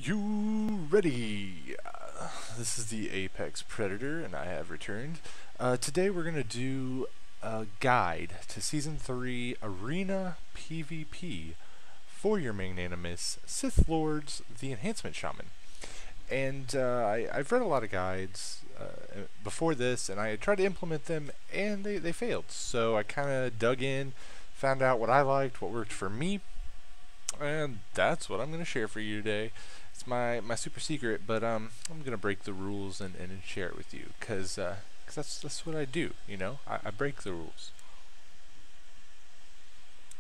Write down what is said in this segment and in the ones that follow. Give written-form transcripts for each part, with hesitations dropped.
You ready? This is the Apex Predator, and I have returned. Today we're going to do a guide to Season 3 Arena PvP for your magnanimous Sith Lords, the Enhancement Shaman. And I've read a lot of guides before this, and I tried to implement them, and they failed. So I kind of dug in, found out what I liked, what worked for me, and that's what I'm going to share for you today. It's my super secret, but I'm going to break the rules and share it with you, because that's what I do, you know? I break the rules.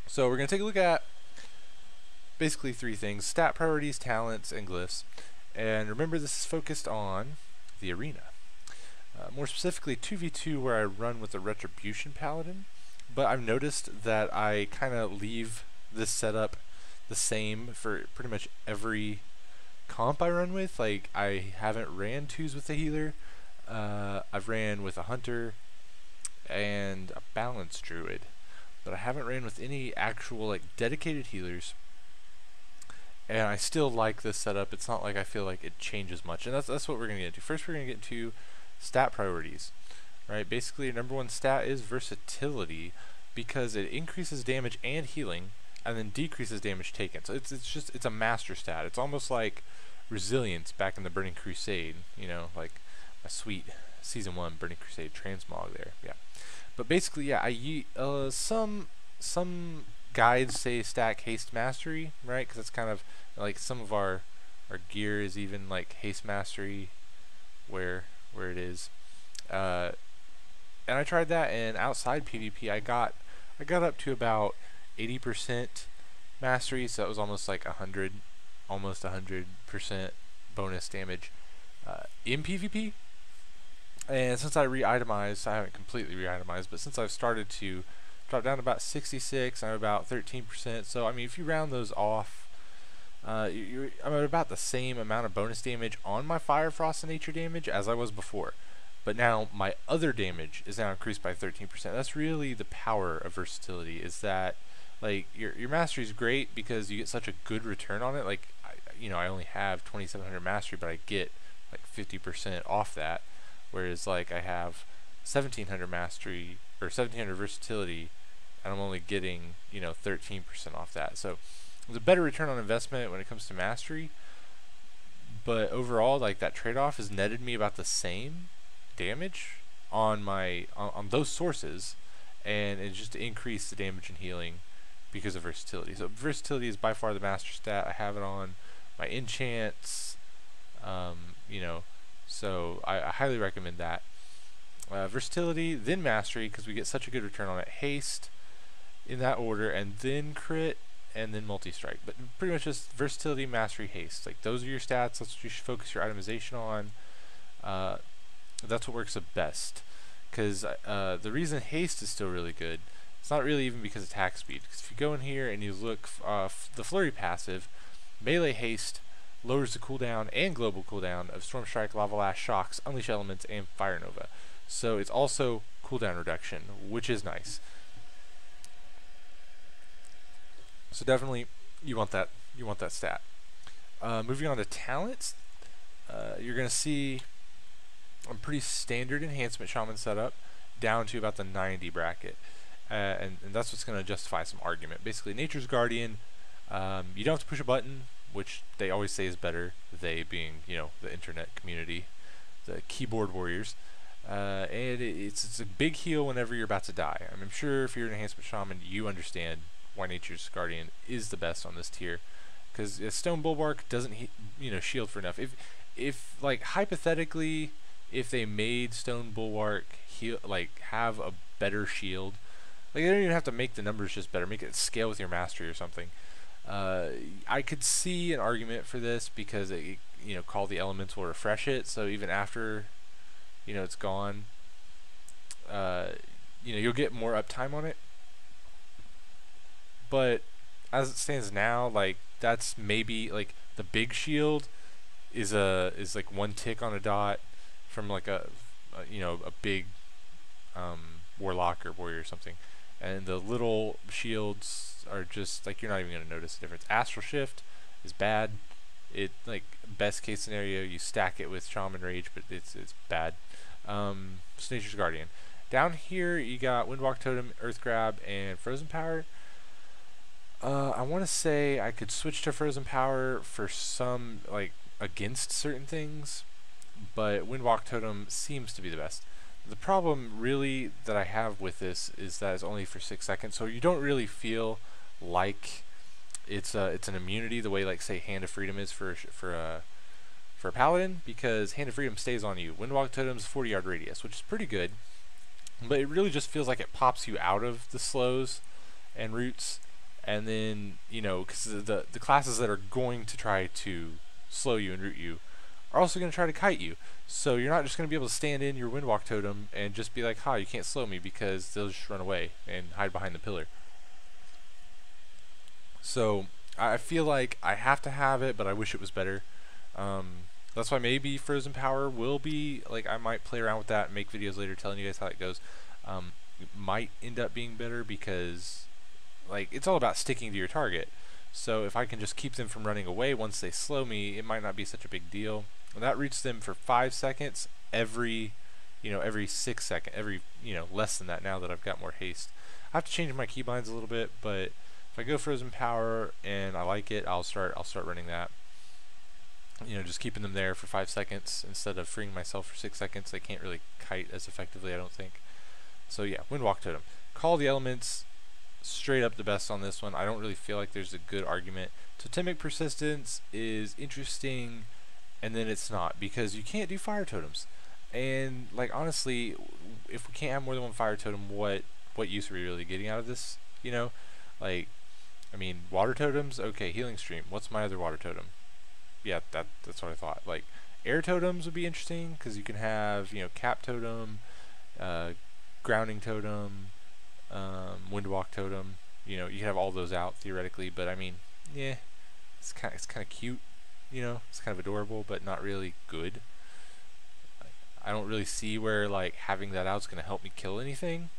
So we're going to take a look at basically three things: stat priorities, talents, and glyphs. And remember, this is focused on the arena. More specifically, 2v2, where I run with the Retribution Paladin. But I've noticed that I kind of leave this setup the same for pretty much every comp I run with. Like, I haven't ran twos with a healer. I've ran with a hunter and a balance druid, but I haven't ran with any actual like dedicated healers. And I still like this setup. It's not like I feel like it changes much, and that's what we're gonna get into. First, we're gonna get into stat priorities. Right? Basically, your number one stat is versatility, because it increases damage and healing, and then decreases damage taken. So it's a master stat. It's almost like resilience back in the Burning Crusade. You know, like a sweet Season 1 Burning Crusade transmog there. Yeah. But basically, yeah, some guides say stack haste mastery, right? Because it's kind of like some of our gear is even like haste mastery where it is. And I tried that, and outside PvP, I got up to about 80% mastery, so it was almost like 100% bonus damage in PvP. And since I re-itemized, I haven't completely re-itemized, but since I've started to drop down to about 66, I'm about 13%. So I mean, if you round those off, I'm at about the same amount of bonus damage on my Fire, Frost, and Nature damage as I was before. But now my other damage is now increased by 13%. That's really the power of versatility, is that like your mastery is great because you get such a good return on it. Like I only have 2700 mastery, but I get like 50% off that, whereas like I have 1700 mastery or 1700 versatility, and I'm only getting 13% off that. So there's a better return on investment when it comes to mastery, but overall, like, that trade-off has netted me about the same damage on those sources, and it just increased the damage and healing because of versatility. So versatility is by far the master stat. I have it on my enchants, so I highly recommend that. Versatility, then mastery, because we get such a good return on it. Haste, in that order, and then crit, and then multi-strike. But pretty much just versatility, mastery, haste. Like, those are your stats. That's what you should focus your itemization on. That's what works the best. Because the reason haste is still really good, it's not really even because of attack speed. Because if you go in here and you look, the flurry passive, melee haste lowers the cooldown and global cooldown of Storm Strike, Lava Lash, Shocks, Unleash Elements, and Fire Nova. So it's also cooldown reduction, which is nice. So definitely you want that stat. Moving on to talents, you're going to see a pretty standard Enhancement Shaman setup down to about the 90 bracket. And that's what's going to justify some argument. Basically, Nature's Guardian, you don't have to push a button, which they always say is better, they being, the internet community, the keyboard warriors. And it's a big heal whenever you're about to die. I'm sure if you're an Enhancement Shaman, you understand why Nature's Guardian is the best on this tier, because Stone Bulwark doesn't shield for enough. If like hypothetically, if they made Stone Bulwark have a better shield, like, they don't even have to make the numbers just better, make it scale with your mastery or something. I could see an argument for this, because it, Call the Elements will refresh it, so even after it's gone, you'll get more uptime on it. But as it stands now, like, that's maybe like the big shield is like one tick on a dot from like a big warlock or warrior or something, and the little shields are just like, you're not even going to notice the difference. Astral Shift is bad. It, like, best case scenario, you stack it with Shaman Rage, but it's bad. Nature's Guardian. Down here, you got Windwalk Totem, Earth Grab, and Frozen Power. I want to say I could switch to Frozen Power for some, like, against certain things, but Windwalk Totem seems to be the best. The problem really that I have with this is that it's only for 6 seconds, so you don't really feel like it's an immunity the way, like, say Hand of Freedom is for a Paladin, because Hand of Freedom stays on you. Windwalk Totem's 40-yard radius, which is pretty good, but it really just feels like it pops you out of the slows and roots, and then, you know, because the classes that are going to try to slow you and root you are also going to try to kite you. So you're not just going to be able to stand in your Windwalk Totem and just be like, ha, you can't slow me, because they'll just run away and hide behind the pillar. So I feel like I have to have it, but I wish it was better. That's why maybe Frozen Power will be, like, I might play around with that and make videos later telling you guys how it goes. It might end up being better because, like, it's all about sticking to your target. So if I can just keep them from running away once they slow me, it might not be such a big deal. And that roots them for 5 seconds every 6 seconds, less than that now that I've got more haste. I have to change my keybinds a little bit, but if I go Frozen Power and I like it, I'll start running that. You know, just keeping them there for 5 seconds instead of freeing myself for 6 seconds. They can't really kite as effectively, I don't think. So yeah, Windwalk Totem. Call the Elements, straight up the best on this one. I don't really feel like there's a good argument. Totemic Persistence is interesting, and then it's not, because you can't do fire totems. And, like, honestly, if we can't have more than one fire totem, what use are we really getting out of this? You know, like, I mean, water totems, okay, Healing Stream. What's my other water totem? Yeah, that's what I thought. Like, air totems would be interesting, because you can have, you know, Cap Totem, Grounding Totem, Windwalk Totem. You know, you can have all those out theoretically, but I mean, yeah, it's kind of cute. You know, it's kind of adorable, but not really good. I don't really see where, like, having that out is going to help me kill anything.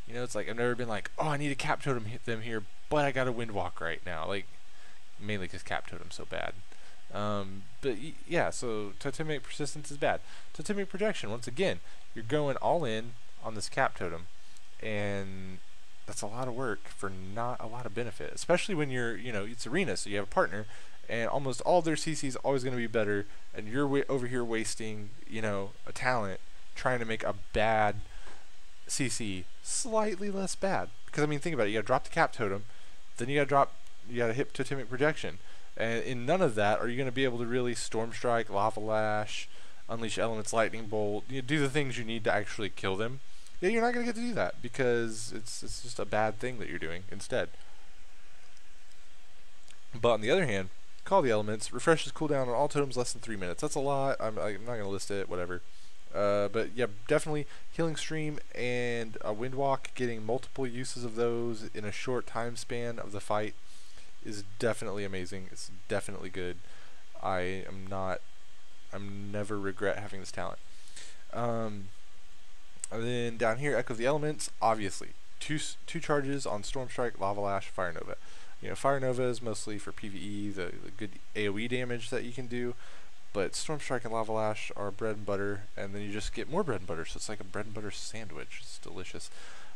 You know, it's like I've never been like, oh, I need a Cap Totem hit them here, but I got a Windwalk right now. Like, mainly because Cap Totem's so bad. But yeah, so Totemic Persistence is bad. Totemic Projection, once again, you're going all in on this Cap Totem, and that's a lot of work for not a lot of benefit, especially when you're, you know, it's arena, so you have a partner, and almost all their CC is always going to be better, and you're over here wasting, you know, a talent trying to make a bad CC slightly less bad. Because, I mean, think about it, you gotta drop the Cap Totem, then you gotta hit Totemic Projection, and in none of that are you going to be able to really Storm Strike, Lava Lash, Unleash Elements, Lightning Bolt, you know, do the things you need to actually kill them. Yeah, you're not going to get to do that, because it's just a bad thing that you're doing instead. But on the other hand, Call the Elements refreshes cooldown on all totems less than 3 minutes. That's a lot. I'm not going to list it, whatever. But yeah, definitely Healing Stream and a Windwalk, getting multiple uses of those in a short time span of the fight is definitely amazing. It's definitely good. I'm never regret having this talent. And then down here, Echo of the Elements, obviously two charges on Storm Strike, Lava Lash, Fire Nova. You know, Fire Nova is mostly for PvE, the good AoE damage that you can do, but Storm Strike and Lava Lash are bread and butter, and then you just get more bread and butter, so it's like a bread and butter sandwich. It's delicious.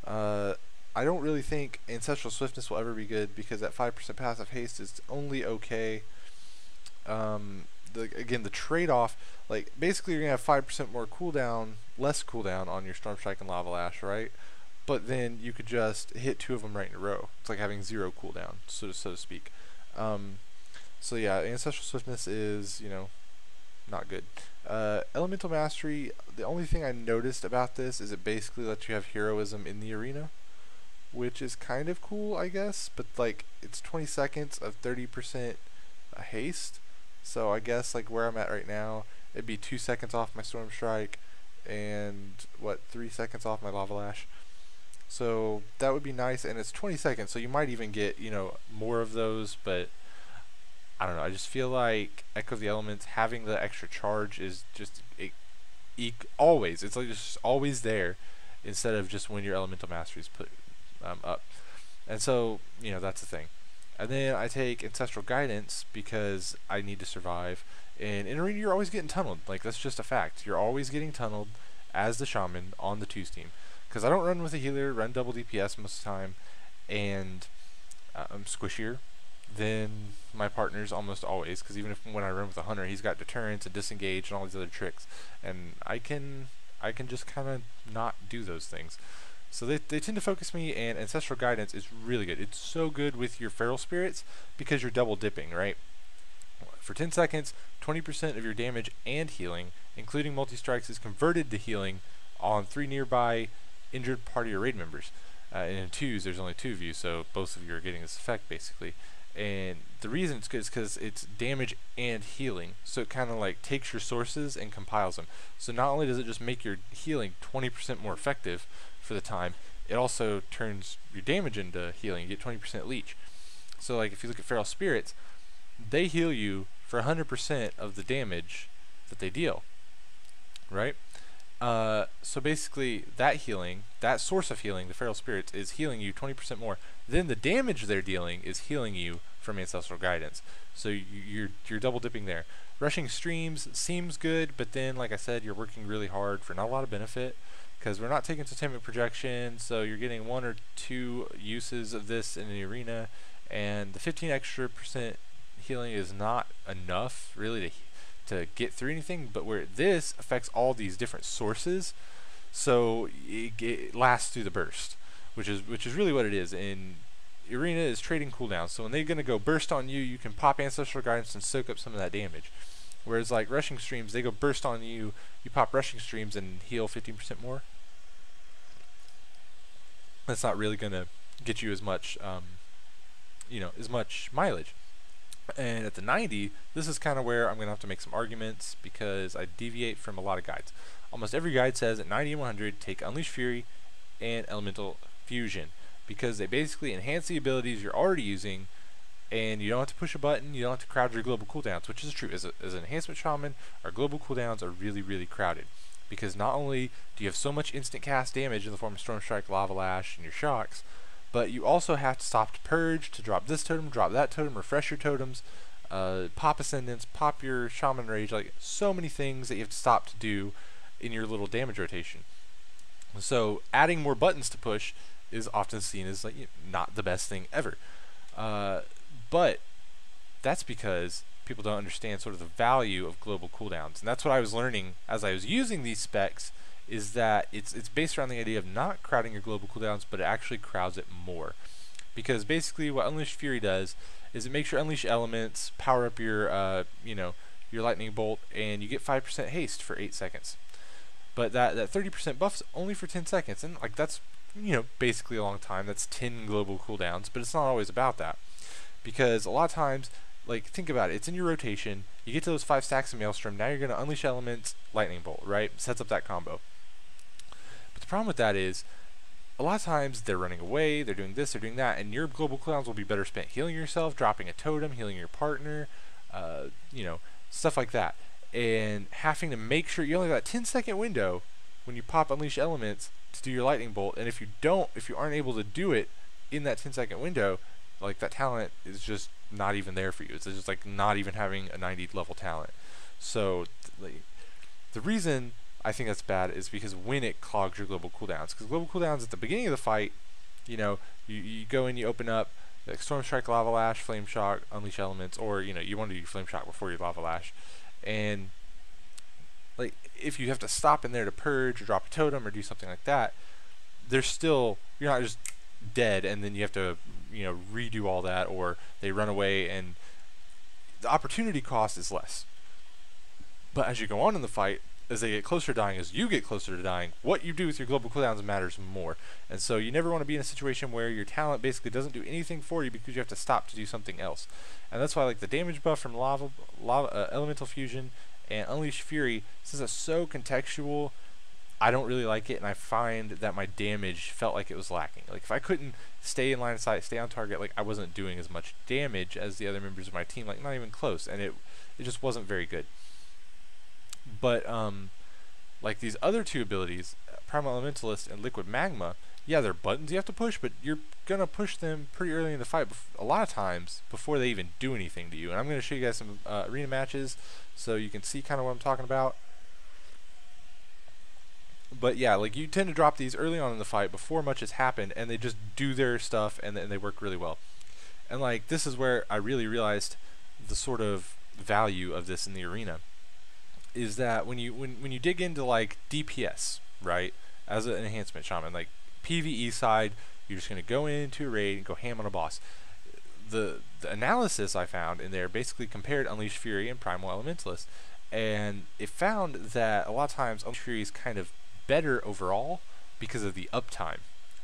I don't really think Ancestral Swiftness will ever be good, because that 5% passive haste is only okay. Again, the trade-off, like, basically you're going to have 5% more cooldown, less cooldown on your Storm Strike and Lava Lash, right? But then you could just hit 2 of them right in a row. It's like having 0 cooldown, so to speak. So yeah, Ancestral Swiftness is, you know, not good. Elemental Mastery, the only thing I noticed about this is it basically lets you have heroism in the arena, which is kind of cool, I guess, but, like, it's 20 seconds of 30% haste, so I guess, like, where I'm at right now, it'd be 2 seconds off my Storm Strike, and, 3 seconds off my Lava Lash. So that would be nice, and it's 20 seconds, so you might even get, you know, more of those, but I don't know, I just feel like Echo of the Elements, having the extra charge is just, always, it's like just always there, instead of just when your Elemental Mastery is put up. And so, you know, that's the thing. And then I take Ancestral Guidance because I need to survive. And in Arena, you're always getting tunneled. Like, that's just a fact. You're always getting tunneled as the Shaman on the 2's team. Because I don't run with a healer, run double DPS most of the time, and I'm squishier than my partners almost always. Because even if when I run with a Hunter, he's got deterrence and disengage and all these other tricks. And I can just kind of not do those things. So they tend to focus me, and Ancestral Guidance is really good. It's so good with your Feral Spirits because you're double dipping, right? For 10 seconds, 20% of your damage and healing, including multi-strikes, is converted to healing on 3 nearby injured party or raid members. And in 2s, there's only 2 of you, so both of you are getting this effect, basically. And the reason it's good is because it's damage and healing, so it kind of like takes your sources and compiles them. So not only does it just make your healing 20% more effective for the time, it also turns your damage into healing. You get 20% leech. So like if you look at Feral Spirits, they heal you for 100% of the damage that they deal, right? So basically that healing, that source of healing, the Feral Spirits, is healing you 20% more. Then the damage they're dealing is healing you from Ancestral Guidance. So you're double dipping there. Rushing Streams seems good, but then like I said, you're working really hard for not a lot of benefit, because we're not taking Totemic Projection, so you're getting 1 or 2 uses of this in the arena, and the 15% extra healing is not enough really to get through anything. But where this affects all these different sources, so it lasts through the burst, which is really what it is. And Arena is trading cooldowns, so when they're gonna go burst on you, you can pop Ancestral Guidance and soak up some of that damage. Whereas like Rushing Streams, they go burst on you, you pop Rushing Streams and heal 15% more. That's not really gonna get you as much, as much mileage. And at the 90, this is kind of where I'm going to have to make some arguments, because I deviate from a lot of guides. Almost every guide says at 90 and 100, take Unleash Fury and Elemental Fusion, because they basically enhance the abilities you're already using, and you don't have to push a button, you don't have to crowd your global cooldowns, which is true. As an Enhancement Shaman, our global cooldowns are really, really crowded, because not only do you have so much instant cast damage in the form of Storm Strike, Lava Lash, and your shocks, but you also have to stop to purge, to drop this totem, drop that totem, refresh your totems, pop Ascendance, pop your Shaman Rage, like so many things that you have to stop to do in your little damage rotation. So adding more buttons to push is often seen as like not the best thing ever. But that's because people don't understand sort of the value of global cooldowns. And that's what I was learning as I was using these specs, is that it's based around the idea of not crowding your global cooldowns, but it actually crowds it more. Because basically what Unleash Fury does is it makes your Unleash Elements, power up your your Lightning Bolt, and you get 5% haste for 8 seconds. But that 30% buff's only for 10 seconds, and like that's basically a long time. That's 10 global cooldowns, but it's not always about that. Because a lot of times, like, think about it, it's in your rotation, you get to those 5 stacks of Maelstrom, now you're going to Unleash Elements, Lightning Bolt, right? Sets up that combo. But the problem with that is, a lot of times they're running away, they're doing this, they're doing that, and your global cooldowns will be better spent healing yourself, dropping a totem, healing your partner, stuff like that. And having to make sure you only got a 10-second window when you pop Unleash Elements to do your Lightning Bolt, and if you aren't able to do it in that 10-second window, like that talent is just not even there for you. It's just like not even having a 90 level talent. So the reason I think that's bad is because when it clogs your global cooldowns, because global cooldowns at the beginning of the fight, you go in, you open up like Storm Strike, Lava Lash, Flame Shock, Unleash Elements, or you want to do Flame Shock before your Lava Lash, and like if you have to stop in there to purge or drop a totem or do something like that, you're not just dead and then you have to redo all that, or they run away, and the opportunity cost is less. But as you go on in the fight, as they get closer to dying, as you get closer to dying, what you do with your global cooldowns matters more. And so you never want to be in a situation where your talent basically doesn't do anything for you because you have to stop to do something else. And that's why like the damage buff from Elemental Fusion and Unleash Fury, since it's so contextual, I don't really like it, and I find that my damage felt like it was lacking. Like if I couldn't stay in line of sight, stay on target, like I wasn't doing as much damage as the other members of my team, like not even close, and it just wasn't very good. But like these other two abilities, Primal Elementalist and Liquid Magma, yeah, they're buttons you have to push, but you're gonna push them pretty early in the fight. A lot of times before they even do anything to you. And I'm gonna show you guys some arena matches so you can see kind of what I'm talking about. But yeah, like you tend to drop these early on in the fight before much has happened, and they just do their stuff, and they work really well. And like this is where I really realized the sort of value of this in the arena is that when you dig into like DPS, right, as an enhancement shaman, like PvE side, you're just gonna go into a raid and go ham on a boss. The analysis I found in there basically compared Unleashed Fury and Primal Elementalist, and it found that a lot of times Unleashed Fury is kind of better overall because of the uptime,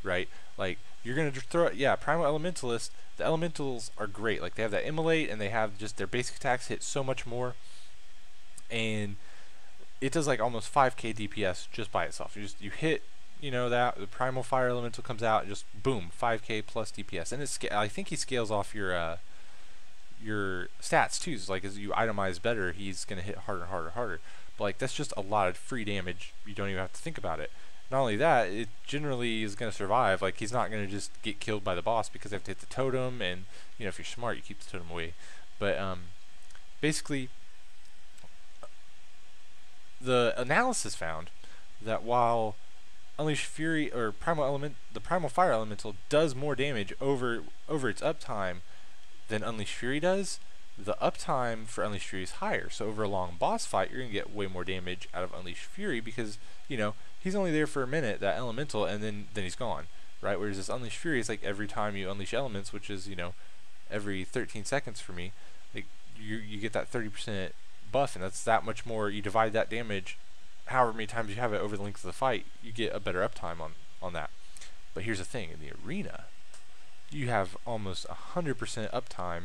right? Like you're gonna just throw, yeah, Primal Elementalist. The elementals are great. Like they have that immolate, and they have just their basic attacks hit so much more, and it does like almost 5k DPS just by itself. You hit, you know, that the Primal Fire Elemental comes out and just boom, 5k plus DPS, and I think he scales off your stats too. So like as you itemize better, he's gonna hit harder and harder and harder. But like that's just a lot of free damage. You don't even have to think about it. Not only that, it generally is going to survive. Like he's not going to just get killed by the boss because they have to hit the totem, and you know if you're smart, you keep the totem away. But basically, the analysis found that while Unleashed Fury or the Primal Fire Elemental does more damage over its uptime than Unleashed Fury does, the uptime for Unleashed Fury is higher. So over a long boss fight, you're going to get way more damage out of Unleashed Fury because, you know, he's only there for a minute, that elemental, and then he's gone, right? Whereas this Unleashed Fury is like every time you unleash elements, which is, you know, every 13 seconds for me, like you get that 30% buff, and that's that much more. You divide that damage however many times you have it over the length of the fight, you get a better uptime on that. But here's the thing, in the arena, you have almost 100% uptime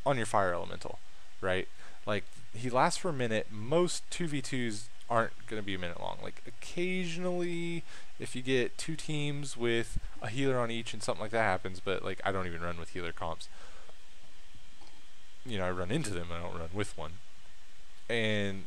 on your fire elemental, right? Like he lasts for a minute. Most 2v2s aren't going to be a minute long. Like occasionally if you get two teams with a healer on each and something like that happens, but like I don't even run with healer comps. You know, I run into them, I don't run with one. And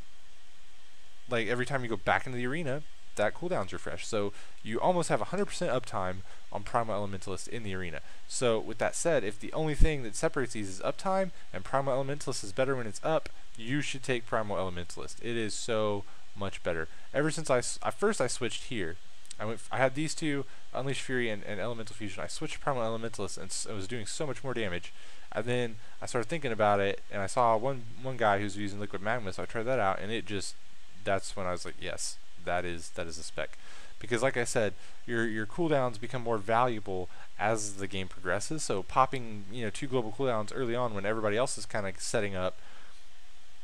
like every time you go back into the arena, that cooldown's refreshed. So you almost have 100% uptime on Primal Elementalist in the arena. So with that said, if the only thing that separates these is uptime, and Primal Elementalist is better when it's up, you should take Primal Elementalist. It is so much better. Ever since I switched here, I had these two, Unleashed Fury and Elemental Fusion. I switched to Primal Elementalist, and it was doing so much more damage. And then I started thinking about it, and I saw one guy who's using Liquid Magma, so I tried that out, and it just, that's when I was like, yes, that is a spec. Because like I said, your cooldowns become more valuable as the game progresses. So popping, you know, 2 global cooldowns early on when everybody else is kind of setting up,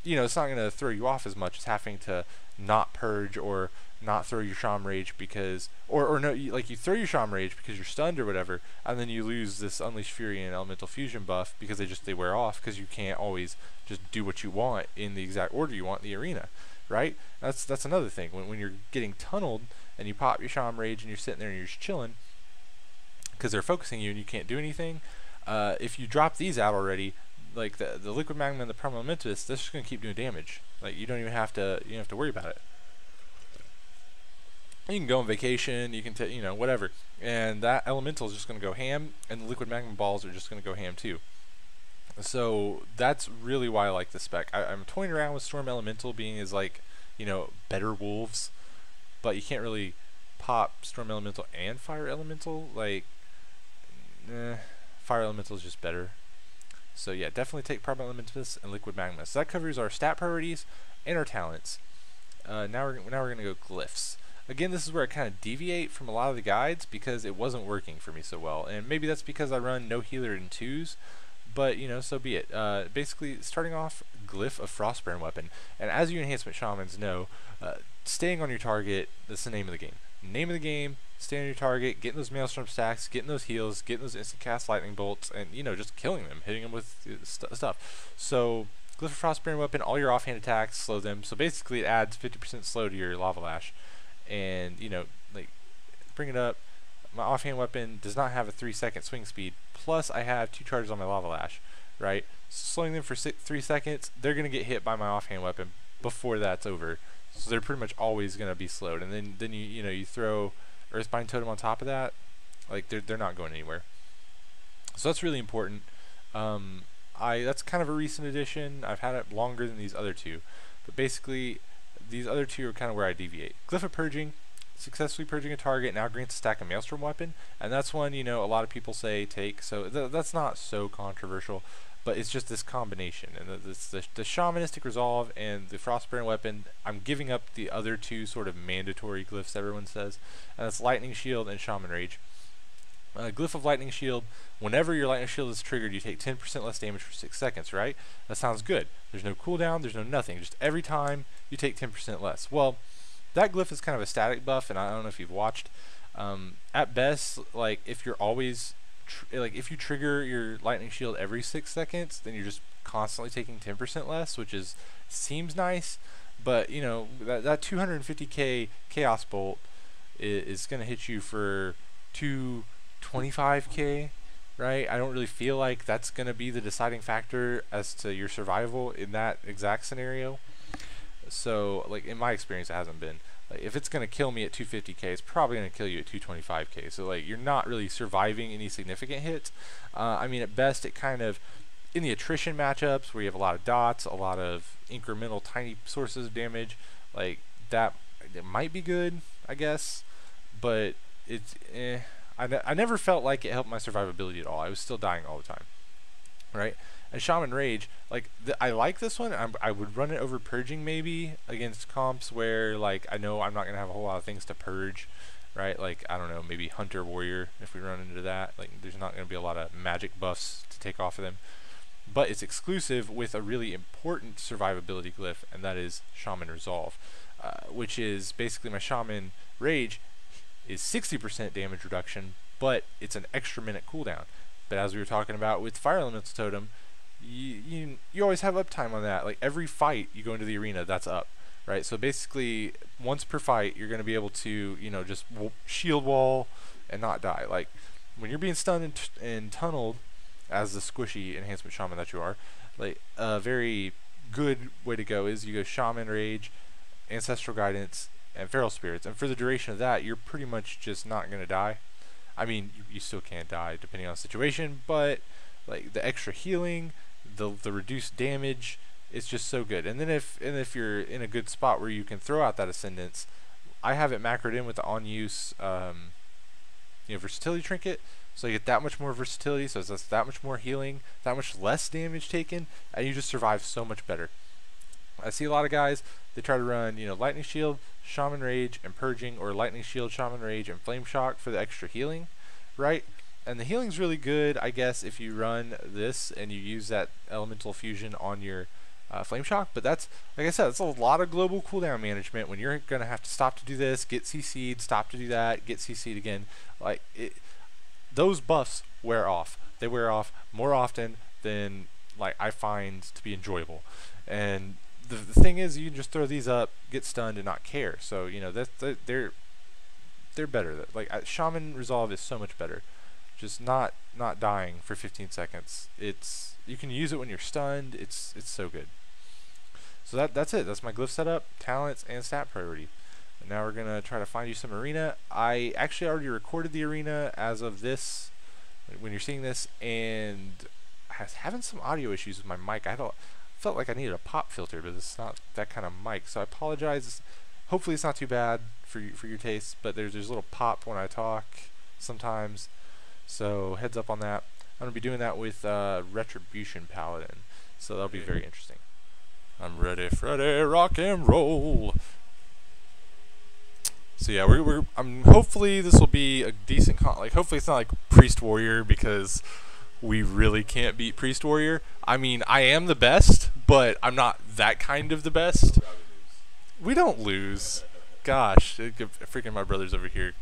you know, it's not going to throw you off as much as having to not purge or not throw your Shaman Rage because, or no, like you throw your Shaman Rage because you're stunned or whatever, and then you lose this Unleashed Fury and Elemental Fusion buff because they wear off because you can't always just do what you want in the exact order you want in the arena, right? That's another thing. When you're getting tunneled and you pop your Shaman Rage and you're sitting there and you're just chilling because they're focusing you and you can't do anything, if you drop these out already, like the Liquid Magma and the Primal Elementalist, that's just going to keep doing damage. Like you don't even have to worry about it. You can go on vacation, you can you know, whatever, and that elemental is just going to go ham, and the Liquid Magma balls are just going to go ham too. So that's really why I like the spec. I'm toying around with Storm Elemental being as like, you know, better wolves, but you can't really pop Storm Elemental and Fire Elemental. Like, Fire Elemental is just better. So yeah, definitely take Primal Elementalist and Liquid Magma. So that covers our stat priorities and our talents. Now we're gonna go glyphs. Again, this is where I kind of deviate from a lot of the guides because it wasn't working for me so well, and maybe that's because I run no healer in 2s. But you know, so be it. Basically, starting off, Glyph of Frostburn Weapon, and as you Enhancement Shamans know, staying on your target. That's the name of the game. Name of the game. Stay on your target, getting those Maelstrom stacks, getting those heals, getting those instant cast lightning bolts, and you know, just killing them, hitting them with stuff. So Glyph of Frostburn Weapon, all your offhand attacks slow them. So basically, it adds 50% slow to your Lava Lash, and you know, like bring it up. My offhand weapon does not have a 3-second swing speed. Plus, I have 2 charges on my Lava Lash, right? Slowing them for 3 seconds, they're gonna get hit by my offhand weapon before that's over. So they're pretty much always gonna be slowed. And then you throw Earthbind Totem on top of that, like they're not going anywhere. So that's really important. That's kind of a recent addition. I've had it longer than these other two, but basically these other two are kind of where I deviate. Glyph of Purging, successfully purging a target now grants a stack of Maelstrom weapon, and that's one, you know, a lot of people say take, so that's not so controversial, but it's just this combination, and the Shamanistic Resolve and the Frostburn weapon. I'm giving up the other two sort of mandatory glyphs everyone says, and that's Lightning Shield and Shaman Rage. Glyph of Lightning Shield, whenever your Lightning Shield is triggered, you take 10% less damage for 6 seconds, right? That sounds good. There's no cooldown, there's no nothing, just every time you take 10% less. Well, that glyph is kind of a static buff, and I don't know if you've watched. At best, like if you're always if you trigger your Lightning Shield every 6 seconds, then you're just constantly taking 10% less, which seems nice, but you know that 250k Chaos Bolt is going to hit you for 225k, right? I don't really feel like that's going to be the deciding factor as to your survival in that exact scenario. So, like in my experience, it hasn't been. Like, if it's going to kill me at 250k, it's probably going to kill you at 225k. So, like, you're not really surviving any significant hits. I mean, at best, it kind of, in the attrition matchups where you have a lot of dots, a lot of incremental tiny sources of damage, like that, it might be good, I guess. But it's, I never felt like it helped my survivability at all. I was still dying all the time, right? And Shaman Rage, like I like this one. I would run it over Purging maybe against comps where like I know I'm not gonna have a whole lot of things to purge, right? Like I don't know, maybe Hunter Warrior if we run into that. Like there's not gonna be a lot of magic buffs to take off of them. But it's exclusive with a really important survivability glyph, and that is Shaman Resolve, which is basically my Shaman Rage is 60% damage reduction, but it's an extra minute cooldown. But as we were talking about with Fire Elemental Totem, you always have uptime on that. Like every fight you go into the arena, that's up, right? So basically, once per fight, you're going to be able to, you know, just shield wall and not die. Like when you're being stunned and tunneled, as the squishy Enhancement Shaman that you are, like a very good way to go is you go Shaman Rage, Ancestral Guidance, and Feral Spirits, and for the duration of that, you're pretty much just not going to die. I mean, you still can't die depending on the situation, but like the extra healing, the reduced damage, it's just so good. And then if you're in a good spot where you can throw out that Ascendance, I have it macroed in with the on-use versatility trinket, so you get that much more versatility, so it's that much more healing, that much less damage taken, and you just survive so much better. I see a lot of guys, they try to run, Lightning Shield, Shaman Rage, and Purging, or Lightning Shield, Shaman Rage, and Flame Shock for the extra healing, right? And the healing's really good, I guess, if you run this and you use that Elemental Fusion on your Flame Shock, but that's, like I said, that's a lot of global cooldown management when you're going to have to stop to do this, get CC'd, stop to do that, get CC'd again. Like, those buffs wear off. They wear off more often than, like, I find to be enjoyable. And the thing is, you can just throw these up, get stunned, and not care. So they're better. Like Shaman Resolve is so much better. Just not dying for 15 seconds. You can use it when you're stunned. It's so good. So that's it. That's my glyph setup, talents, and stat priority. And now we're gonna try to find you some arena. I actually already recorded the arena as of this, when you're seeing this, and I was having some audio issues with my mic. Felt like I needed a pop filter, but it's not that kind of mic, so I apologize. Hopefully it's not too bad for your taste, but there's a little pop when I talk sometimes, so heads up on that. I'm going to be doing that with Retribution Paladin, so that'll be very interesting. I'm ready, Freddy, rock and roll. So yeah, hopefully this will be a decent hopefully it's not like Priest Warrior, because we really can't beat Priest Warrior. I mean, I am the best, but I'm not that kind of the best. We don't lose. Gosh, freaking my brothers over here.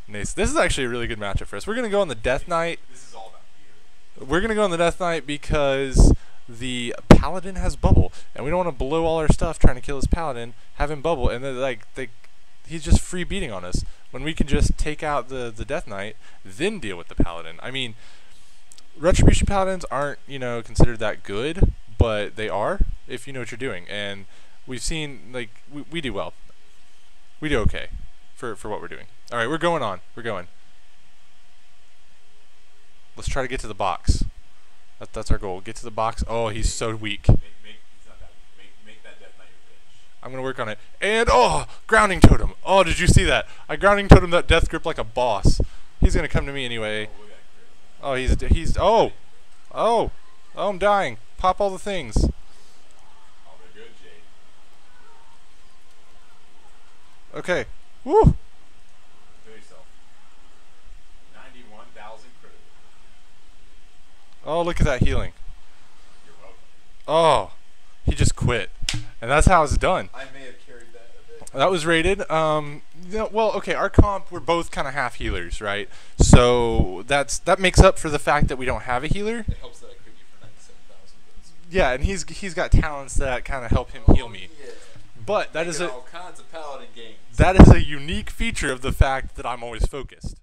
Nice. This is actually a really good matchup for us. We're going to go on the Death Knight. This is all about you. We're going to go on the Death Knight because the Paladin has Bubble, and we don't want to blow all our stuff trying to kill his Paladin, have him Bubble, and then he's just free beating on us, when we can just take out the Death Knight, then deal with the Paladin. I mean, Retribution Paladins aren't, considered that good, but they are if you know what you're doing. And we've seen, we do well. We do okay. for what we're doing. All right, we're going on. We're going. Let's try to get to the box. That's our goal. Get to the box. Oh, he's so weak. He's not that weak. Make that Death Knight your bitch. I'm going to work on it. And, oh, grounding totem. Oh, did you see that? I grounding totem that death grip like a boss. He's going to come to me anyway. Oh, we got crit. Oh, oh, I'm dying. Pop all the things. Oh, they're good, Jade. Okay. Woo. Do yourself. 91,000 crit. Oh, look at that healing. You're welcome. Oh, he just quit. And that's how it's done. I may have carried that a bit. That was rated. Well, okay, our comp, we're both kind of half healers, right? So that makes up for the fact that we don't have a healer. It helps that I crit you for 97,000. Yeah, and he's got talents that kind of help him heal me. Yeah. But that is all kinds of paladin games. that is a unique feature of the fact that I'm always focused.